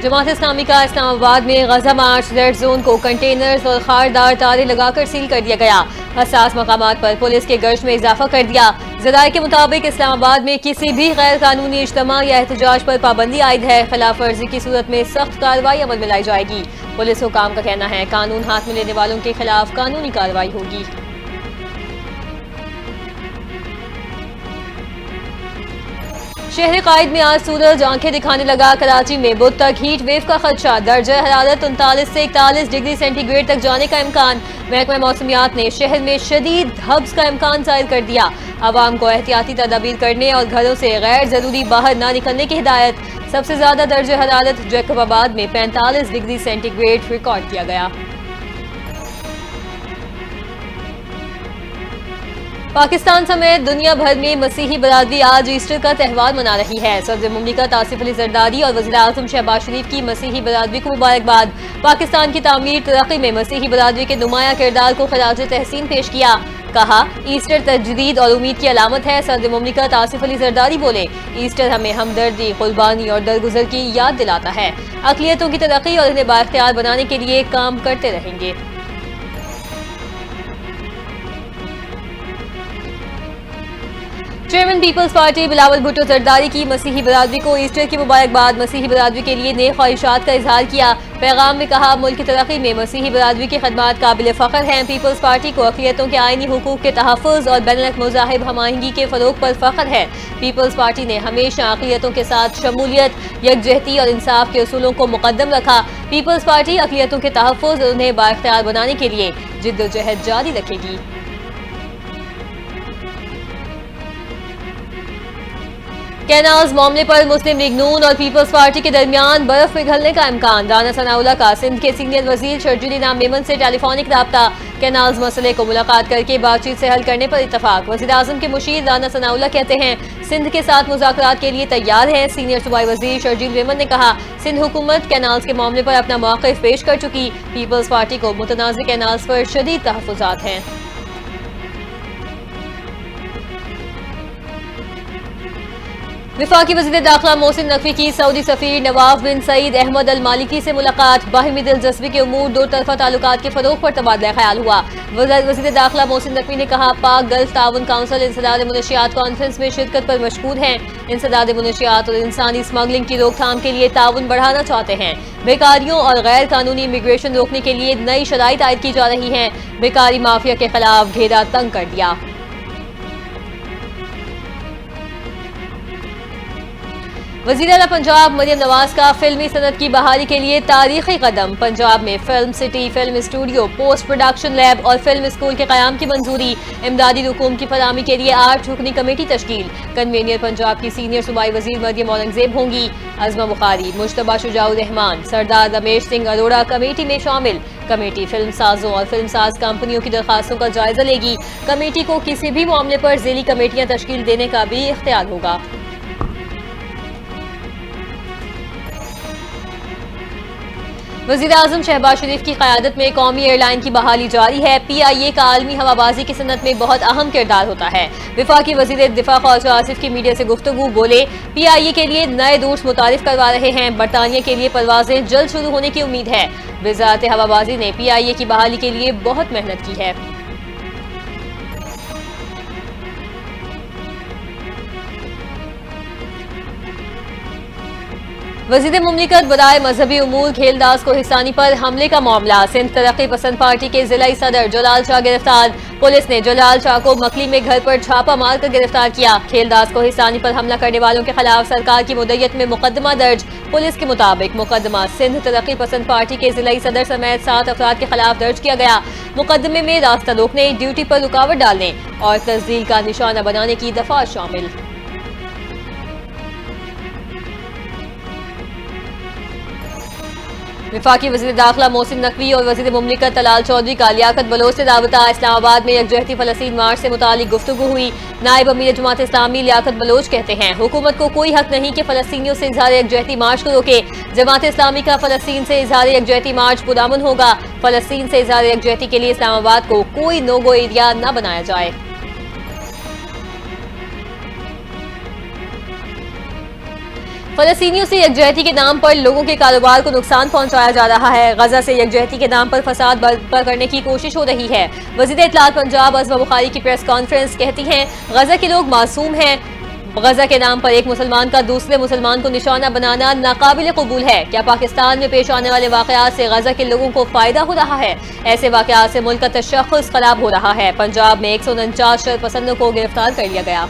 जमात इस्लामी का इस्लामाबाद में गजा मार्च red zone को कंटेनर्स और खारदार तारे लगाकर सील कर दिया गया। हसास मकामात पर पुलिस के गर्ज में इजाफा कर दिया। जराये के मुताबिक इस्लामाबाद में किसी भी गैर कानूनी इज्तिमा या एहतजाज पर पाबंदी आयद है। खिलाफ वर्जी की सूरत में सख्त कार्रवाई अमल में लाई जाएगी। पुलिस हुकाम का कहना है कानून हाथ में लेने वालों के खिलाफ कानूनी कार्रवाई होगी। शहर कायद में आज सूरज आंखें दिखाने लगा। कराची में बुध तक हीट वेव का खदशा। दर्जा हरारत 39 से 41 डिग्री सेंटीग्रेड तक जाने का इम्कान। महकमा मौसमियात ने शहर में शदीद हब्स का इम्कान जाहिर कर दिया। आवाम को एहतियाती तदाबीर करने और घरों से गैर जरूरी बाहर न निकलने की हिदायत। सबसे ज्यादा दर्जा हरारत जैकबाबाद में 45 डिग्री सेंटीग्रेड रिकॉर्ड किया गया। पाकिस्तान समेत दुनिया भर में मसीही बरादरी आज ईस्टर का त्यौहार मना रही है। सदर मुमलिकत आसिफ अली जरदारी और वज़ीर आज़म शहबाज शरीफ की मसीही बरादरी को मुबारकबाद। पाकिस्तान की तामीर तरक्की में मसीही बरादरी के नुमाया किरदार को खराज तहसीन पेश किया। कहा ईस्टर तजदीद और उम्मीद की अलामत है। सदर मुमलिकत आसिफ अली जरदारी बोले ईस्टर हमें हमदर्दी, कुर्बानी और दरगुजर की याद दिलाता है। अक़लियतों की तरक्की और इन्हें बाख्तियार बनाने के लिए काम करते रहेंगे। Chairman people's party Bilawal Bhutto Zardari की मसीही बरादरी को ईस्टर की मुबारकबाद। मसीही बरादरी के लिए नेक ख्वाहिशात का इजहार किया। पैगाम में कहा मुल्क की तरक्की में मसीही बरादरी की खदमात काबिल फ़ख्र हैं। पीपल्स पार्टी को अक़लियतों के आइनी हुकूक के तहफ़्फ़ुज़ और बैनुल मज़ाहिब हमायंगी के फ़रोग़ पर फ़ख्र है। पीपल्स पार्टी ने हमेशा अक़लियतों के साथ शमूलियत, यकजहती और इंसाफ के उसूलों को मुक़द्दम रखा। पीपल्स पार्टी अक़लियतों के तहफ़्फ़ुज़ और उन्हें बाइख्तियार बनाने के लिए जिद्दोजहद जारी रखेगी। कैनाल्स मामले पर मुस्लिम लीग नून और पीपल्स पार्टी के दरमियान बर्फ पिघलने का इम्कान। राना सनाउल्लाह का सिंध के सीनियर वजीर शर्जील इनाम मेमन से टेलीफोनिक राब्ता। कैनाल्स मसले को मुलाकात करके बातचीत से हल करने पर इत्तफाक। वज़ीर आज़म के मुशीर राना सनाउल्लाह कहते हैं सिंध के साथ मुज़ाकरात के लिए तैयार है। सीनियर सूबाई वजीर शर्जील मेमन ने कहा सिंध हुकूमत कैनाल्स के मामले पर अपना मौक़िफ़ पेश कर चुकी। पीपल्स पार्टी को मुतनाज़ कैनाल्स पर शदीद तहफ़्फ़ुज़ात हैं। विफाकी वज़ीर दाखिला मोहसिन नकवी की सऊदी सफ़ीर नवाफ बिन सईद अहमद अल मालिकी से मुलाकात। बाहिमी दिलचस्पी के उमूर दो तरफ़ा ताल्लुकात के फ़रोग़ पर तबादला ख्याल हुआ। वज़ीर दाखिला मोहसिन नकवी ने कहा पाक गल्फ ताउन काउंसिल इंसदाद मुनशियात कॉन्फ्रेंस में शिरकत पर मशगूल हैं। इंसदाद मुनशियात और इंसानी स्मगलिंग की रोकथाम के लिए ताउन बढ़ाना चाहते हैं। बेकारियों और गैर कानूनी इमिग्रेशन रोकने के लिए नई शराइत आयद की जा रही हैं। बेकारी माफिया के खिलाफ घेरा तंग कर दिया। वज़ीर आला पंजाब मरियम नवाज का फिल्मी सनत की बहाली के लिए तारीखी कदम। पंजाब में film city, film studio, post production lab और फिल्म स्कूल के क़याम की मंजूरी। इमदादी रकूम की फराहमी के लिए 8 रुकनी कमेटी तश्कील। कन्वीनियर पंजाब की सीनियर सूबाई वजीर मरियम औरंगजेब होंगी। अज़मा बुखारी, मुश्तबा शुजाउर रहमान, सरदार रमेश सिंह अरोड़ा कमेटी में शामिल। कमेटी फिल्म साजों और फिल्म साज कंपनियों की दरखास्तों का जायजा लेगी। कमेटी को किसी भी मामले पर ज़ेली कमेटियां तश्कील देने का भी इख्तियार होगा। वज़ीर आज़म शहबाज शरीफ की क़यादत में कौमी एयरलाइन की बहाली जारी है। PIA का आलमी हवाबाजी की सनत में बहुत अहम किरदार होता है। विफाकी वज़ीर दिफा ख्वाजा आसिफ की मीडिया से गुफ्तगू बोले PIA के लिए नए रूट्स मुतारिफ करवा रहे हैं। बरतानिया के लिए परवाजें जल्द शुरू होने की उम्मीद है। वज़ारत हवाबाजी ने PIA की बहाली के लिए बहुत मेहनत की है। वज़ीर मुमलिकत बराए मजहबी उमूर खेलदास को हिसानी पर हमले का मामला। सिंध तरक्की पसंद पार्टी के जिलाई सदर जलाल शाह गिरफ्तार। पुलिस ने जलाल शाह को मकली में घर पर छापा मारकर गिरफ्तार किया। खेलदास को हिसानी पर हमला करने वालों के खिलाफ सरकार की मुद्दत में मुकदमा दर्ज। पुलिस के मुताबिक मुकदमा सिंध तरक्की पसंद पार्टी के जिलाई सदर समेत 7 अफराद के खिलाफ दर्ज किया गया। मुकदमे में रास्ता रोकने, ड्यूटी पर रुकावट डालने और तस्दील का निशाना बनाने की दफा शामिल। विफाकी वज़ीर दाखिला मोहसिन नकवी और वज़ीर मुमलिकत तलाल चौधरी का लियाकत बलोच से राबता। इस्लामाबाद में यकजहती फ़लस्तीन मार्च से मुतालिक गुफ्तगू हुई। नायब अमीर जमात इस्लामी लियाकत बलोच कहते हैं हुकूमत को कोई हक नहीं कि फ़लस्तीनियों से इजहार यकजहती मार्च को रोके। जमात इस्लामी का फ़लस्तीन से इजहार यकजहती मार्च पुरअमन होगा। फ़लस्तीन से इजहार यकजहती के लिए इस्लामाबाद को कोई नो गो एरिया न बनाया जाए। फलस्तीनियों से यकजहती के नाम पर लोगों के कारोबार को नुकसान पहुंचाया जा रहा है। गजा से यकजहती के नाम पर फसाद बर्पा करने की कोशिश हो रही है। वज़ीर इत्तलात पंजाब अज़मा बुखारी की प्रेस कॉन्फ्रेंस कहती हैं, गजा के लोग मासूम हैं। गजा के नाम पर एक मुसलमान का दूसरे मुसलमान को निशाना बनाना नाकाबिल कबूल है। क्या पाकिस्तान में पेश आने वाले वाकयात से गजा के लोगों को फायदा हो रहा है? ऐसे वाकयात से मुल्क का तशख़्ख़ुस खराब हो रहा है। पंजाब में 149 शरपसंदों को गिरफ्तार कर लिया गया।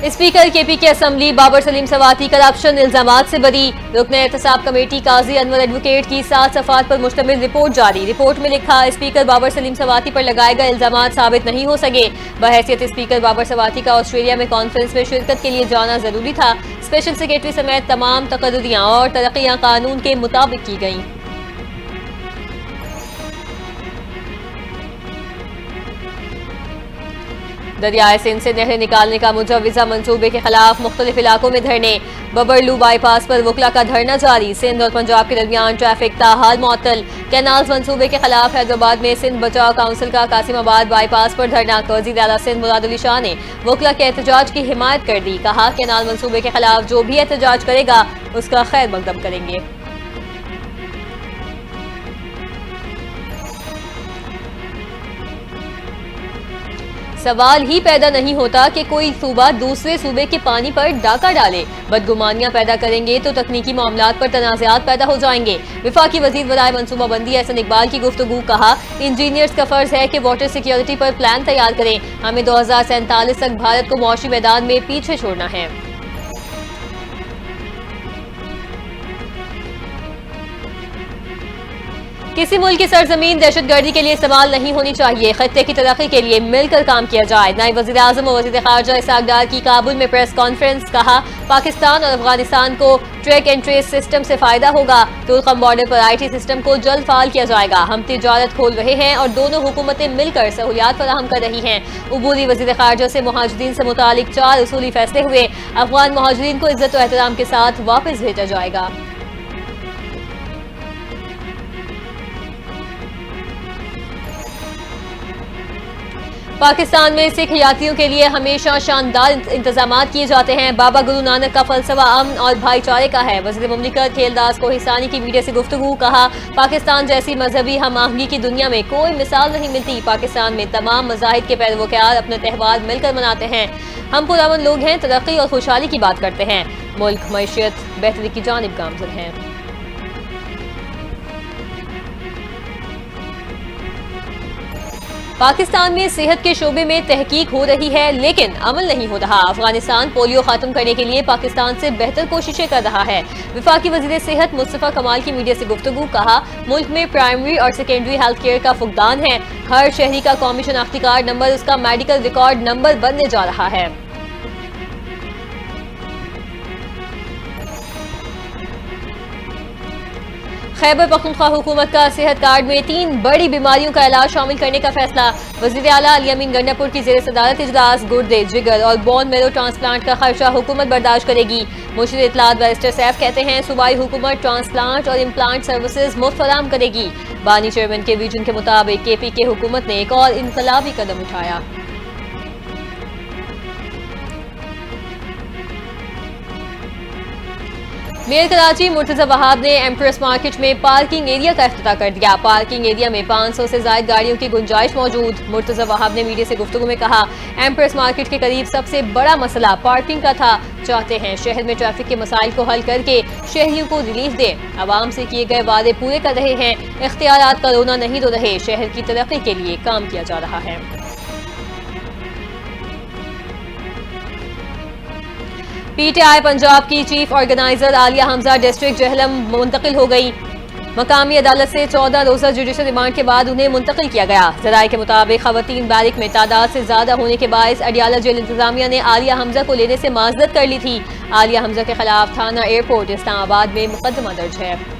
Speaker KP assembly Babar Saleem Swati corruption इल्जामात से बरी। रुकन एहतसाब कमेटी काजी अनवर एडवोकेट की 7 सफ़ात पर मुश्तमिल रिपोर्ट जारी। रिपोर्ट में लिखा, स्पीकर बाबर सलीम सवाती पर लगाए गए इल्जामात साबित नहीं हो सके। बहैसियत स्पीकर बाबर सवाती का ऑस्ट्रेलिया में कॉन्फ्रेंस में शिरकत के लिए जाना जरूरी था। स्पेशल सेक्रेटरी समेत तमाम तकर्रुरियां और तरक्कियां कानून के मुताबिक की गईं। दरियाए सिंध से नहरें निकालने का मुजव्विज़ा मंसूबे के खिलाफ मुख्तलिफ इलाकों में धरने। बबरलू बाईपास पर वकला का धरना जारी। सिंध और पंजाब के दरमियान ट्रैफिक ताहाल मुअत्तल। कैनाल्स मंसूबे के खिलाफ हैदराबाद में सिंध बचाओ काउंसिल का कासिमाबाद बाईपास पर धरना। वज़ीर आला सिंध मुराद अली शाह ने वकला के एहतजाज की हिमायत कर दी। कहा, कैनाल मंसूबे के खिलाफ जो भी एहतजाज करेगा उसका खैर मकदम करेंगे। सवाल ही पैदा नहीं होता कि कोई सूबा दूसरे सूबे के पानी पर डाका डाले। बदगुमानियां पैदा करेंगे तो तकनीकी मामलात पर तनाज़ात पैदा हो जाएंगे। विफाकी वज़ीर बराए मनसूबाबंदी एहसन इकबाल की गुफ्तगू। कहा, इंजीनियर्स का फर्ज है कि वाटर सिक्योरिटी पर प्लान तैयार करें। हमें 2047 तक भारत को मुआशी मैदान में पीछे छोड़ना है। किसी मुल्क की सरजमीन दहशतगर्दी के लिए इस्तेमाल नहीं होनी चाहिए। खत्ते की तरक्की के लिए मिलकर काम किया जाए। नायब वज़ीर आज़म और वज़ीर ख़ारजा इसहाक़ डार की काबुल में प्रेस कॉन्फ्रेंस। कहा, पाकिस्तान और अफगानिस्तान को ट्रैक एंड ट्रेस सिस्टम से फायदा होगा। तुर्कम बॉर्डर पर IT सिस्टम को जल्द फाल किया जाएगा। हम तिजारत खोल रहे हैं और दोनों हुकूमतें मिलकर सहूलियात फराहम कर रही हैं। उबूरी वज़ीर ख़ारजा से मुहाजिरीन से मुतालिक 4 उसूली फैसले हुए। अफगान मुहाजिरीन को इज्जत और एहतराम के साथ वापस भेजा जाएगा। पाकिस्तान में सिख यात्रियों के लिए हमेशा शानदार इंतजाम किए जाते हैं। बाबा गुरु नानक का फलसफा अमन और भाईचारे का है। वज़ीर मुमलिकत खेलदास कोहिसानी की मीडिया से गुफ्तगू। कहा, पाकिस्तान जैसी मजहबी हम आहंगी की दुनिया में कोई मिसाल नहीं मिलती। पाकिस्तान में तमाम मज़ाहिब के पैरोकार अपने त्यौहार मिलकर मनाते हैं। हम पुरअमन लोग हैं, तरक्की और खुशहाली की बात करते हैं। मुल्क मईशत बेहतरी की जानिब गामज़न है। पाकिस्तान में सेहत के शोबे में तहकीक हो रही है, लेकिन अमल नहीं हो रहा। अफगानिस्तान पोलियो खत्म करने के लिए पाकिस्तान से बेहतर कोशिशें कर रहा है। विफाकी वज़ीर सेहत मुस्तफ़ा कमाल की मीडिया से गुफ्तगू। कहा, मुल्क में प्राइमरी और सेकेंडरी हेल्थ केयर का फुकदान है। हर शहरी का कौमी शनाख्ती कार्ड नंबर उसका मेडिकल रिकॉर्ड नंबर बनने जा रहा है। खैबर पख्तूनख्वा हुकूमत का सेहत कार्ड में 3 बड़ी बीमारियों का इलाज शामिल करने का फैसला। वज़ीर आला अली अमीन गंडापुर की ज़ेर सदारत इजलास। गुर्दे, जिगर और बोन मैरो ट्रांसप्लांट का खर्चा हुकूमत बर्दाश्त करेगी। मुशीर इत्तलात बैरिस्टर सैफ कहते हैं, सूबाई हुकूमत ट्रांसप्लांट और इम्प्लांट सर्विसेज मुफ्त फराहम करेगी। बानी चेयरमैन के विजन के मुताबिक KPK हुकूमत ने एक और इनकलाबी कदम उठाया। मेयर कराची मुर्तज़ा वहाब ने एम्प्रेस मार्केट में पार्किंग एरिया का इफ्तिताह कर दिया। पार्किंग एरिया में 500 से ज्यादा गाड़ियों की गुंजाइश मौजूद। मुर्तज़ा वहाब ने मीडिया से गुफ्तगू में कहा, एम्प्रेस मार्केट के करीब सबसे बड़ा मसला पार्किंग का था। चाहते हैं शहर में ट्रैफिक के मसाइल को हल करके शहरियों को रिलीफ दें। आवाम से किए गए वादे पूरे कर रहे हैं। इख्तियारात का रोना नहीं रो रहे। शहर की तरक्की के लिए काम किया जा रहा है। PTI पंजाब की chief organiser Alia Hamza district Jhelum मुंतकिल हो गई। मकामी अदालत से 14 रोजा जुडिशल रिमांड के बाद उन्हें मुंतकिल किया गया। ज़राए के मुताबिक खवातीन बैरिक में तादाद से ज्यादा होने के बायस अडियाला जेल इंतजामिया ने आलिया हमजा को लेने से माजरत कर ली थी। आलिया हमजा के खिलाफ थाना एयरपोर्ट इस्लामाबाद में मुकदमा दर्ज है।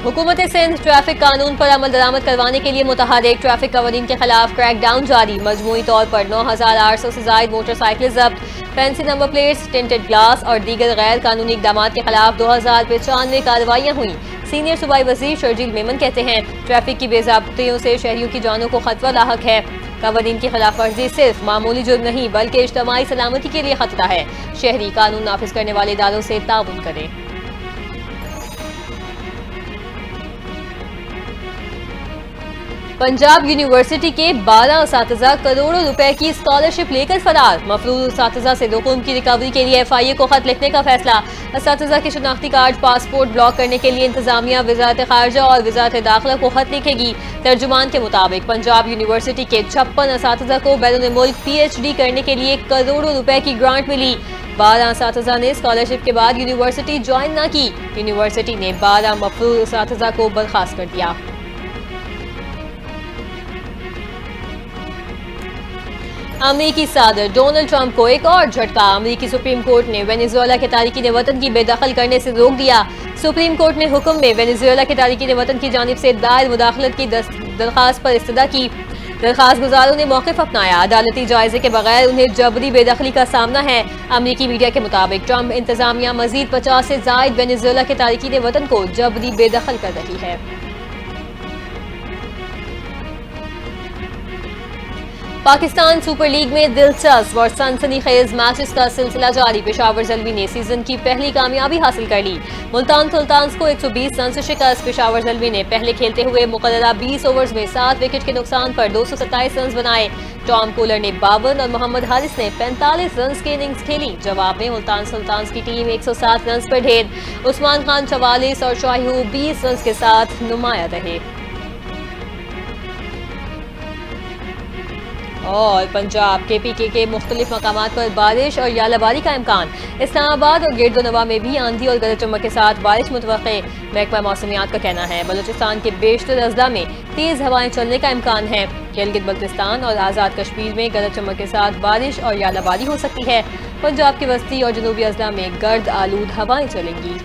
हुकूमत सिंध ट्रैफिक कानून पर अमल दरामद करवाने के लिए मुतहरिक, ट्रैफिक कवानीन के खिलाफ क्रैकडाउन जारी। मजमूई तौर पर 9,800 से ज्यादा मोटरसाइकिल जब्त। Fancy number plates, tinted glass और दीगर गैर कानूनी इकदाम के खिलाफ 2095 कार्रवाइयाँ हुई। सीनियर सूबाई वजीर शर्जील मेमन कहते हैं, ट्रैफिक की बेज़ाब्तियों से शहरियों की जानों को खतरा लाहक है। कवानीन की खिलाफ वर्जी सिर्फ मामूली जुर्म नहीं बल्कि इज्तमाई सलामती के लिए खतरा है। शहरी कानून नाफिज करने वाले इदारों से ताउन करें। पंजाब यूनिवर्सिटी के 12 असातिज़ा करोड़ों रुपए की स्कॉलरशिप लेकर फरार। मफरूज असातिज़ा से रकूम की रिकवरी के लिए FIA को खत लिखने का फैसला। असातिज़ा के शनाख्ती कार्ड, पासपोर्ट ब्लॉक करने के लिए इंतजामिया वजारत खारजा और वजारत दाखिला को खत लिखेगी। तर्जुमान के मुताबिक पंजाब यूनिवर्सिटी के 56 असातिज़ा को बैरून मुल्क PhD करने के लिए करोड़ों रुपए की ग्रांट मिली। 12 असातिज़ा ने स्कॉलरशिप के बाद यूनिवर्सिटी ज्वाइन न की। यूनिवर्सिटी ने 12 मफरूज असातिज़ा को बर्खास्त कर दिया। अमरीकी सदर डोनाल्ड ट्रंप को एक और झटका। अमरीकी सुप्रीम कोर्ट ने वेनेजुएला के तारिकीन वतन की बेदखल करने से रोक दिया। सुप्रीम कोर्ट ने हुक्म में वेनेजुएला के तारिकीन वतन की जानिब से दायर मुदाखलत की दरखास्त पर इस्तदा की। दरखास्त गुजारों ने मौक़िफ़ अपनाया। अदालती जायजे के बगैर उन्हें जबरी बेदखली का सामना है। अमरीकी मीडिया के मुताबिक ट्रंप इंतजामिया मजीद 50 से जायद वेनेजुएला के तारिकीन वतन को जबरी बेदखल कर रही है। पाकिस्तान सुपर लीग में दिलचस्प और सनसनीखेज मैचेस का सिलसिला जारी। पेशावर ज़ल्मी ने सीजन की पहली कामयाबी हासिल कर ली। मुल्तान सुल्तान्स को 120 रन से शिकस्त। पेशावर ज़ल्मी ने पहले खेलते हुए मुकर्ररा 20 ओवर्स में 7 विकेट के नुकसान पर 227 रन बनाए। टॉम कूलर ने 52 और मोहम्मद हारिस ने 45 रन की इनिंग्स खेली। जवाब में मुल्तान सुल्तान्स की टीम 107 रन पर ढेर। उस्मान खान 44 और शाहिहू 20 रन के साथ नुमाया रहे। और पंजाब KPK के मुख्तलिफ मकामात पर बारिश और यालाबारी का इम्कान। इस्लामाबाद और गिरदोनवा में भी आंधी और गरज चमक के साथ बारिश मुतवक्के। महकमा मौसमियात का कहना है बलूचिस्तान के बेशतर अजला में तेज हवाएं चलने का इम्कान है। गिलगित बल्तिस्तान और आज़ाद कश्मीर में गरज चमक के साथ बारिश और यालाबारी हो सकती है। पंजाब के वस्ती और जनूबी अजला में गर्द आलूद हवाएं चलेंगी।